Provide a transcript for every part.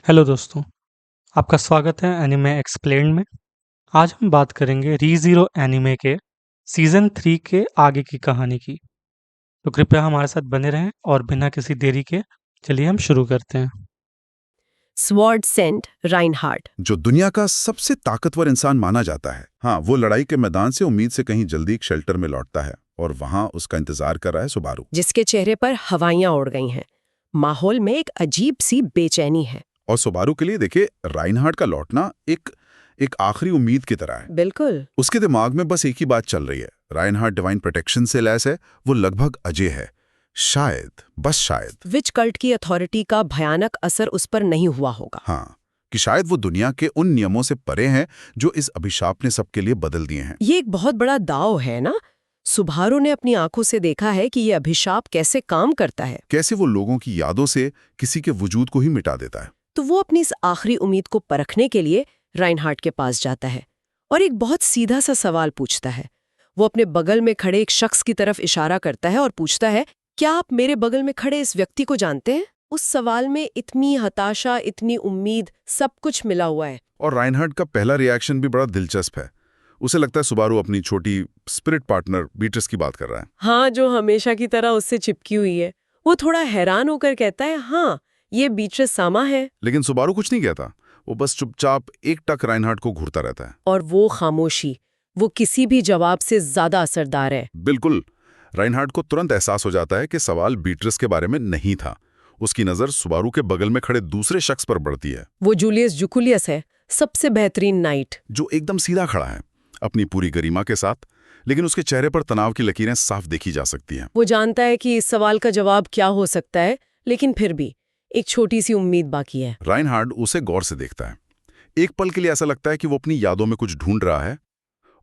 Hello दोस्तों, आपका स्वागत है एनिमे एक्सप्लेन्ड में। आज हम बात करेंगे रीज़ीरो एनिमे के सीज़न 3 के आगे की कहानी की। तो कृपया हमारे साथ बने रहें और बिना किसी देरी के चलिए हम शुरू करते हैं। Sword saint Reinhardt. जो दुनिया का सबसे ताकतवर इंसान माना जाता है। हाँ, वो लड़ाई के मैदान से उम्मीद से कहीं जल्दी एक शेल्टर में लौटता है और वहां उसका इंतजार कर रहा है सुबारू। जिसके चेहरे पर हवाइयां उड़ गई हैं। माहौल में एक अजीब सी बेचैनी है। और सुबारू के लिए देखिए, राइनहार्ट का लौटना एक आखिरी उम्मीद की तरह है। बिल्कुल। उसके दिमाग में बस एक ही बात चल रही है, राइनहार्ट डिवाइन प्रोटेक्शन से लैस है, वो लगभग अजय है। शायद, बस शायद, विच कल्ट की अथॉरिटी का भयानक असर उस पर नहीं हुआ होगा। हाँ, कि शायद वो दुनिया के उन नियमों से परे हैं जो इस अभिशाप ने सबके लिए बदल दिए हैं। ये एक बहुत बड़ा दांव है ना। सुबारू ने अपनी आंखों से देखा है कि ये अभिशाप कैसे काम करता है। कैसे वो लोगों की यादों से किसी के वजूद को ही मिटा देता है। तो वो अपनी इस आखिरी उम्मीद को परखने के लिए राइनहार्ट के पास जाता है और एक बहुत सीधा सा सवाल पूछता है। वो अपने बगल में खड़े एक शख्स की तरफ इशारा करता है और पूछता है, क्या आप मेरे बगल में खड़े इस व्यक्ति को जानते हैं? उस सवाल में इतनी हताशा, इतनी उम्मीद, सब कुछ मिला हुआ है। और राइनहार्ट का पहला रिएक्शन भी बड़ा दिलचस्प है। उसे लगता है सुबारू अपनी छोटी स्पिरिट पार्टनर बीट्रिस की बात कर रहा है। हाँ, जो हमेशा की तरह उससे चिपकी हुई है। वो थोड़ा हैरान होकर कहता है, हाँ, ये बीट्रिस सामा है। लेकिन सुबारू कुछ नहीं कहता, वो बस चुपचाप एक टक राइनहार्ट को घूरता रहता है। और वो खामोशी, वो किसी भी जवाब से ज्यादा असरदार है। बिल्कुल। राइनहार्ट को तुरंत एहसास हो जाता है कि सवाल बीट्रिस के बारे में नहीं था। उसकी नजर सुबारू के बगल में खड़े दूसरे शख्स पर बढ़ती है। वो जूलियस जुकुलियस है, सबसे बेहतरीन नाइट। जो एकदम सीधा खड़ा है, अपनी पूरी गरिमा के साथ, लेकिन उसके चेहरे पर तनाव की लकीरें साफ देखी जा सकती हैं। वो जानता है कि इस सवाल का जवाब क्या हो सकता है, लेकिन फिर भी एक छोटी सी उम्मीद बाकी है। राइनहार्ट उसे गौर से देखता है। एक पल के लिए ऐसा लगता है कि वो अपनी यादों में कुछ ढूंढ रहा है,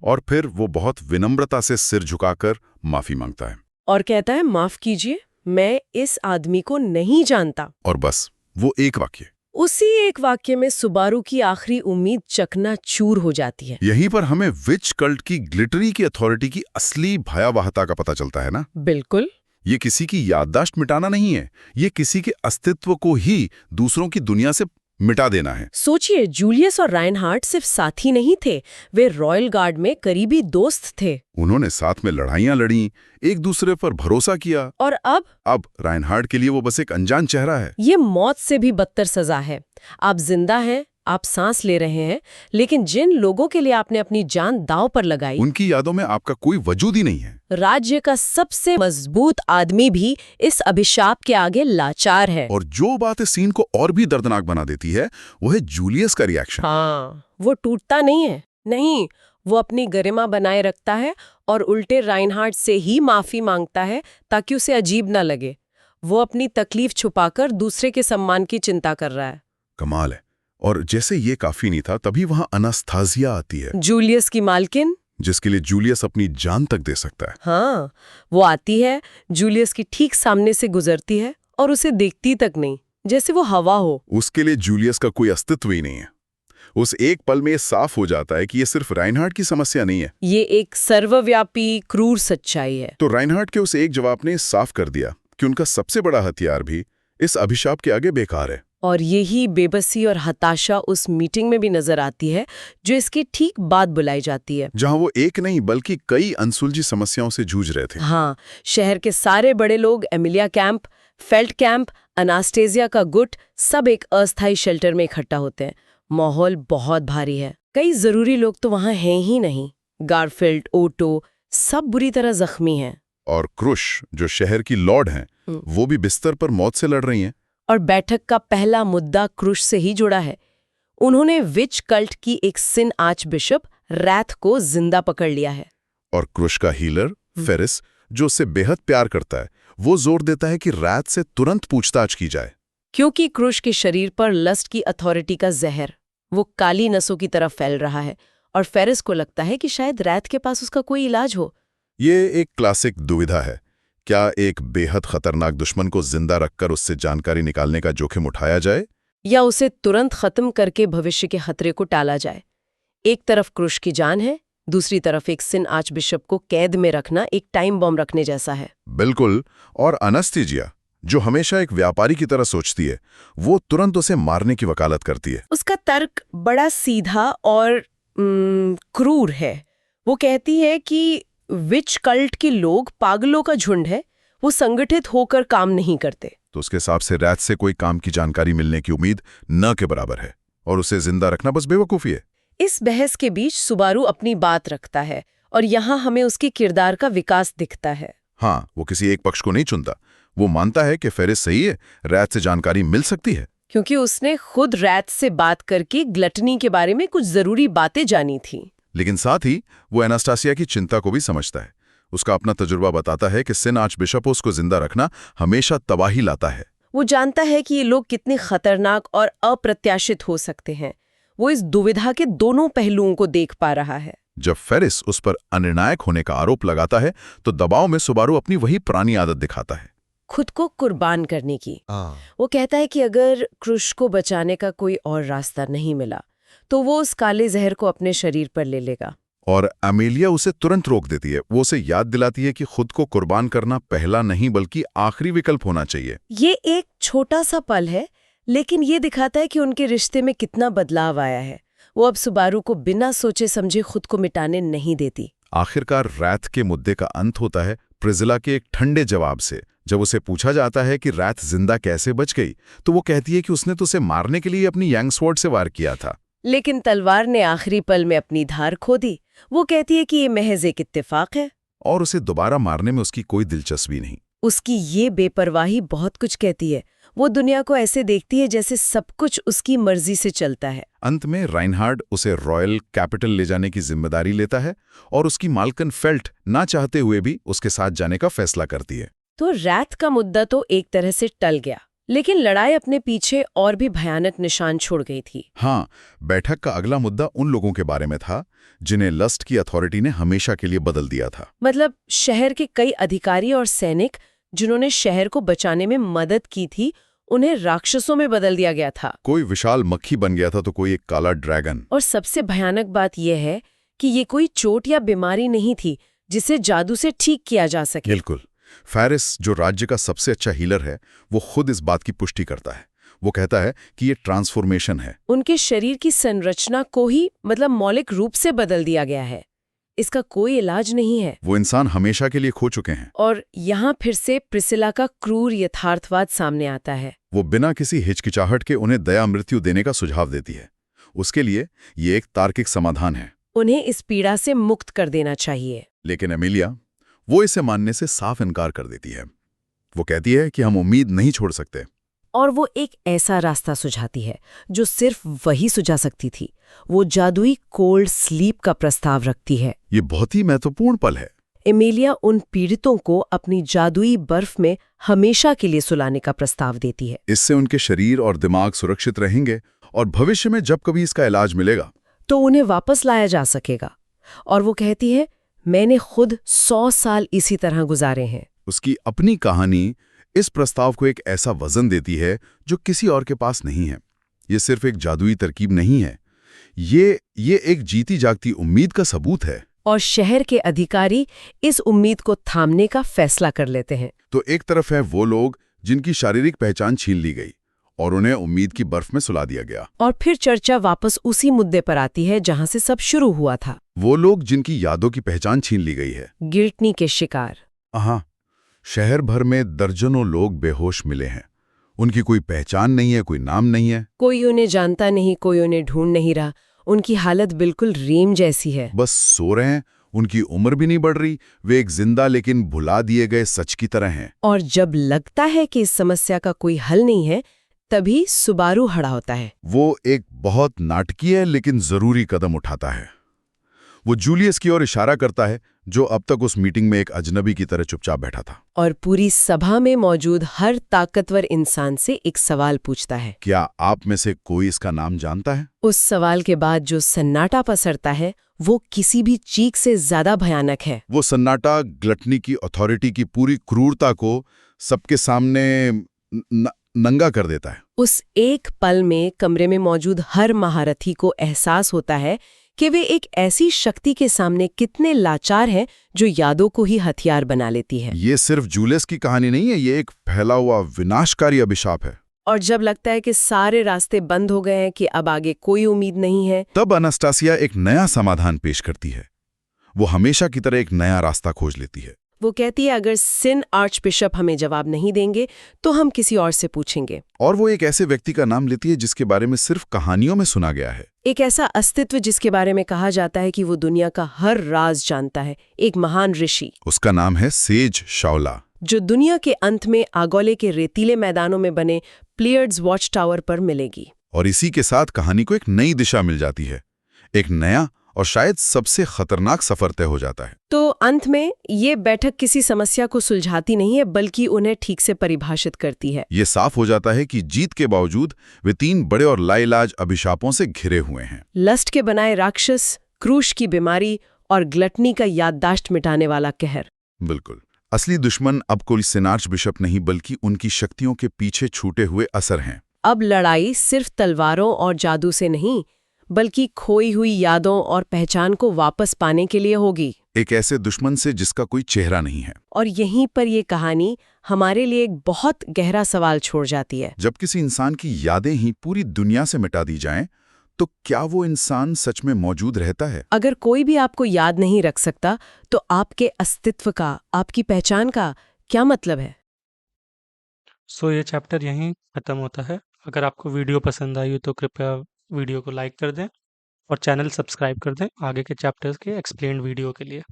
और फिर वो बहुत विनम्रता से सिर झुकाकर माफी मांगता है और कहता है, माफ कीजिए, मैं इस आदमी को नहीं जानता। और बस वो एक वाक्य, उसी एक वाक्य में सुबारू की आखिरी उम्मीद चकनाचूर हो जाती है। यहीं पर हमें विच कल्ट की ग्लिटरी की अथॉरिटी की असली भयावहता का पता चलता है ना। बिल्कुल। ये किसी की याददाश्त मिटाना नहीं है, ये किसी के अस्तित्व को ही दूसरों की दुनिया से मिटा देना है। सोचिए, जूलियस और राइनहार्ट सिर्फ साथी नहीं थे, वे रॉयल गार्ड में करीबी दोस्त थे। उन्होंने साथ में लड़ाइयां लड़ी, एक दूसरे पर भरोसा किया, और अब राइनहार्ट के लिए वो बस एक अनजान चेहरा है। ये मौत से भी बदतर सजा है। आप जिंदा हैं, आप सांस ले रहे हैं, लेकिन जिन लोगों के लिए आपने अपनी जान दांव पर लगाई, उनकी यादों में आपका कोई वजूद ही नहीं है। राज्य का सबसे मजबूत आदमी भी इस अभिशाप के आगे लाचार है। और जो बात इस सीन को और भी दर्दनाक बना देती है, वो है जूलियस का रिएक्शन। हाँ, वो टूटता नहीं है, नहीं, वो अपनी गरिमा बनाए रखता है और उल्टे राइनहार्ट से ही माफी मांगता है ताकि उसे अजीब न लगे। वो अपनी तकलीफ छुपाकर दूसरे के सम्मान की चिंता कर रहा है। कमाल है। और जैसे ये काफी नहीं था, तभी वहां अनास्थासिया आती है, जूलियस की मालकिन, जिसके लिए जूलियस अपनी जान तक दे सकता है। हाँ, वो आती है, जूलियस की ठीक सामने से गुजरती है और उसे देखती तक नहीं, जैसे वो हवा हो। उसके लिए जूलियस का कोई अस्तित्व ही नहीं है। उस एक पल में ये साफ हो जाता है कि ये सिर्फ राइनहार्ट की समस्या नहीं है, ये एक सर्वव्यापी क्रूर सच्चाई है। तो राइनहार्ट के उस एक जवाब ने साफ कर दिया कि उनका सबसे बड़ा हथियार भी इस अभिशाप के आगे बेकार है। और यही बेबसी और हताशा उस मीटिंग में भी नजर आती है, जो इसके ठीक बाद बुलाई जाती है, जहां वो एक नहीं बल्कि कई अनसुलझी समस्याओं से जूझ रहे थे। हाँ, शहर के सारे बड़े लोग, एमिलिया कैंप, फेल्ट कैंप, अनास्टेजिया का गुट, सब एक अस्थायी शेल्टर में इकट्ठा होते हैं। माहौल बहुत भारी है। कई जरूरी लोग तो वहां हैं ही नहीं। गारफील्ड, ओटो, सब बुरी तरह जख्मी हैं। और क्रुश, जो शहर की लॉर्ड हैं, वो भी बिस्तर पर मौत से लड़ रही हैं। और बैठक का पहला मुद्दा क्रुश से ही जुड़ा है। उन्होंने विच कल्ट की एक सिन आर्च बिशप रैथ को जिंदा पकड़ लिया है। और क्रुश का हीलर फेरिस, जो उससे बेहद प्यार करता है, वो जोर देता है कि रैथ से तुरंत पूछताछ की जाए, क्योंकि क्रुश के शरीर पर लस्ट की अथॉरिटी का जहर वो काली नसों की तरफ फैल रहा है और फेरिस को लगता है कि शायद रैथ के पास उसका कोई इलाज हो। ये एक क्लासिक दुविधा है। क्या एक बेहद खतरनाक दुश्मन को जिंदा रखकर उससे जानकारी निकालने का जोखिम उठाया जाए, या उसे तुरंत खत्म करके भविष्य के खतरे को टाला जाए? एक तरफ क्रुश की जान है, दूसरी तरफ एक सिन आर्च बिशप को कैद में रखना एक टाइम बॉम्ब रखने जैसा है। बिल्कुल। और अनास्थीजिया, जो हमेशा एक व्यापारी की तरह सोचती है, वो तुरंत उसे मारने की वकालत करती है। उसका तर्क बड़ा सीधा और क्रूर है। वो कहती है कि विच कल्ट के लोग पागलों का झुंड है, वो संगठित होकर काम नहीं करते। तो उसके हिसाब से रैथ से कोई काम की जानकारी मिलने की उम्मीद न के बराबर है, और उसे जिंदा रखना बस बेवकूफ़ी है। इस बहस के बीच सुबारू अपनी बात रखता है और यहाँ हमें उसके किरदार का विकास दिखता है। हाँ, वो किसी एक पक्ष को नहीं चुनता। वो मानता है कि फेरिस सही है, रैथ से जानकारी मिल सकती है, क्योंकि उसने खुद रैथ से बात करके ग्लटनी के बारे में कुछ जरूरी बातें जानी थी। लेकिन साथ ही वो एनास्टासिया की चिंता को भी समझता है। उसका अपना तजुर्बा बताता है कि सिन आर्चबिशप को जिंदा रखना हमेशा तबाही लाता है। वो जानता है कि ये लोग कितने खतरनाक और अप्रत्याशित हो सकते हैं। वो इस दुविधा के दोनों पहलुओं को देख पा रहा है। जब फेरिस उस पर अनिर्णायक होने का आरोप लगाता है, तो दबाव में सुबारू अपनी वही पुरानी आदत दिखाता है, खुद को कुर्बान करने की। वो कहता है कि अगर क्रुश को बचाने का कोई और रास्ता नहीं मिला तो वो उस काले जहर को अपने शरीर पर ले लेगा। और अमेलिया उसे तुरंत रोक देती है। वो उसे याद दिलाती है कि खुद को कुर्बान करना पहला नहीं बल्कि आखिरी विकल्प होना चाहिए। ये एक छोटा सा पल है, लेकिन ये दिखाता है कि उनके रिश्ते में कितना बदलाव आया है। वो अब सुबारू को बिना सोचे समझे खुद को मिटाने नहीं देती। आखिरकार रैथ के मुद्दे का अंत होता है प्रिजिला के एक ठंडे जवाब से। जब उसे पूछा जाता है कि रैथ जिंदा कैसे बच गई, तो वो कहती है कि उसने तो उसे मारने के लिए अपनी यांग स्वॉर्ड से वार किया था, लेकिन तलवार ने आखिरी पल में अपनी धार खो दी। वो कहती है कि ये महज एक इत्तेफाक है और उसे दोबारा मारने में उसकी कोई दिलचस्पी नहीं। उसकी ये बेपरवाही बहुत कुछ कहती है। वो दुनिया को ऐसे देखती है जैसे सब कुछ उसकी मर्जी से चलता है। अंत में राइनहार्ड उसे रॉयल कैपिटल ले जाने की जिम्मेदारी लेता है और उसकी माल्कन फेल्ट ना चाहते हुए भी उसके साथ जाने का फैसला करती है। तो रैथ का मुद्दा तो एक तरह से टल गया, लेकिन लड़ाई अपने पीछे और भी भयानक निशान छोड़ गई थी। हाँ, बैठक का अगला मुद्दा उन लोगों के बारे में था जिन्हें लस्ट की अथॉरिटी ने हमेशा के लिए बदल दिया था। मतलब शहर के कई अधिकारी और सैनिक जिन्होंने शहर को बचाने में मदद की थी, उन्हें राक्षसों में बदल दिया गया था। कोई विशाल मक्खी बन गया था तो कोई एक काला ड्रैगन। और सबसे भयानक बात यह है कि ये कोई चोट या बीमारी नहीं थी जिसे जादू से ठीक किया जा सके। बिल्कुल। फेरिस, जो राज्य का सबसे अच्छा हीलर है, वो खुद इस बात की पुष्टि करता है। वो कहता है कि ये ट्रांसफॉर्मेशन है। उनके शरीर की संरचना को ही मौलिक रूप से बदल दिया गया है। इसका कोई इलाज नहीं है। वो इंसान हमेशा के लिए खो चुके हैं। और यहाँ फिर से प्रिसिला का क्रूर यथार्थवाद सामने आता है। वो बिना किसी हिचकिचाहट के उन्हें दया मृत्यु देने का सुझाव देती है। उसके लिए ये एक तार्किक समाधान है। उन्हें इस पीड़ा से मुक्त कर देना चाहिए। लेकिन एमिलिया, वो इसे मानने से साफ इनकार कर देती है। वो कहती है कि हम उम्मीद नहीं छोड़ सकते। और वो एक ऐसा रास्ता सुझाती है जो सिर्फ वही सुझा सकती थी। वो जादुई कोल्ड स्लीप का प्रस्ताव रखती है। ये बहुत ही महत्वपूर्ण पल है। एमिलिया उन पीड़ितों को अपनी जादुई बर्फ में हमेशा के लिए सुलाने का प्रस्ताव देती है। इससे उनके शरीर और दिमाग सुरक्षित रहेंगे और भविष्य में जब कभी इसका इलाज मिलेगा तो उन्हें वापस लाया जा सकेगा। और वो कहती है, मैंने खुद 100 साल इसी तरह गुजारे हैं। उसकी अपनी कहानी इस प्रस्ताव को एक ऐसा वजन देती है जो किसी और के पास नहीं है। ये सिर्फ एक जादुई तरकीब नहीं है, ये एक जीती जागती उम्मीद का सबूत है। और शहर के अधिकारी इस उम्मीद को थामने का फैसला कर लेते हैं। तो एक तरफ है वो लोग जिनकी शारीरिक पहचान छीन ली गई और उन्हें उम्मीद की बर्फ में सुला दिया गया। और फिर चर्चा वापस उसी मुद्दे पर आती है जहां से सब शुरू हुआ था। वो लोग जिनकी यादों की पहचान छीन ली गई है। गिल्टनी के शिकार। हाँ, शहर भर में दर्जनों लोग बेहोश मिले हैं। उनकी कोई पहचान नहीं है, कोई नाम नहीं है। कोई उन्हें जानता नहीं, कोई उन्हें ढूंढ नहीं रहा। उनकी हालत बिल्कुल रीम जैसी है। बस सो रहे हैं, उनकी उम्र भी नहीं बढ़ रही। वे एक जिंदा लेकिन भुला दिए गए सच की तरह हैं। और जब लगता है कि इस समस्या का कोई हल नहीं है, तभी सुबारू खड़ा होता है। वो एक बहुत नाटकीय लेकिन जरूरी कदम उठाता है। वो जूलियस की ओर इशारा करता है, जो अब तक उस मीटिंग में एक अजनबी की तरह चुपचाप बैठा था। और पूरी सभा में मौजूद हर ताकतवर इंसान से एक सवाल पूछता है। क्या आप में से कोई इसका नाम जानता है? उस सवाल के बाद जो सन्नाटा पसरता है वो किसी भी चीख से ज्यादा भयानक है। वो सन्नाटा ग्लटनी की अथॉरिटी की पूरी क्रूरता को सबके सामने नंगा कर देता है। उस एक पल में कमरे में मौजूद हर महारथी को एहसास होता है कि वे एक ऐसी शक्ति के सामने कितने लाचार हैं जो यादों को ही हथियार बना लेती है। ये सिर्फ जूलियस की कहानी नहीं है, ये एक फैला हुआ विनाशकारी अभिशाप है। और जब लगता है कि सारे रास्ते बंद हो गए हैं, कि अब आगे कोई उम्मीद नहीं है, तब अनास्टासिया एक नया समाधान पेश करती है। वो हमेशा की तरह एक नया रास्ता खोज लेती है। वो कहती है अगर सिन आर्चबिशप हमें जवाब नहीं देंगे तो हम किसी और से पूछेंगे। और वो एक ऐसे व्यक्ति का नाम लेती है जिसके बारे में सिर्फ कहानियों में सुना गया है। एक ऐसा अस्तित्व जिसके बारे में कहा जाता है कि वो दुनिया का हर राज जानता है, एक महान ऋषि। उसका नाम है सेज शाओला, जो दुनिया के अंत में आगोले के रेतीले मैदानों में बने प्लेयर्ड्स वॉच टावर पर मिलेगी। और इसी के साथ कहानी को एक नई दिशा मिल जाती है। एक नया और शायद सबसे खतरनाक सफर तय हो जाता है। तो अंत में ये बैठक किसी समस्या को सुलझाती नहीं है, बल्कि उन्हें ठीक से परिभाषित करती है। ये साफ हो जाता है कि जीत के बावजूद वे 3 बड़े और लाइलाज अभिशापों से घिरे हुए हैं। लस्ट के बनाए राक्षस, क्रूश की बीमारी और ग्लटनी का याददाश्त मिटाने वाला कहर। बिल्कुल। असली दुश्मन अब कोई सिन आर्चबिशप नहीं, बल्कि उनकी शक्तियों के पीछे छूटे हुए असर हैं। अब लड़ाई सिर्फ तलवारों और जादू से नहीं, बल्कि खोई हुई यादों और पहचान को वापस पाने के लिए होगी। एक ऐसे दुश्मन से जिसका कोई चेहरा नहीं है। और यहीं पर ये कहानी हमारे लिए एक बहुत गहरा सवाल छोड़ जाती है। जब किसी इंसान की यादें ही पूरी दुनिया से मिटा दी जाएं, तो क्या वो इंसान सच में मौजूद रहता है? अगर कोई भी आपको याद नहीं रख सकता, तो आपके अस्तित्व का, आपकी पहचान का क्या मतलब है? सो ये चैप्टर यहीं ख़त्म होता है। अगर आपको वीडियो पसंद आई हो तो कृपया वीडियो को लाइक कर दें और चैनल सब्सक्राइब कर दें आगे के चैप्टर्स के एक्सप्लेन्ड वीडियो के लिए।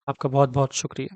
आपका बहुत बहुत शुक्रिया।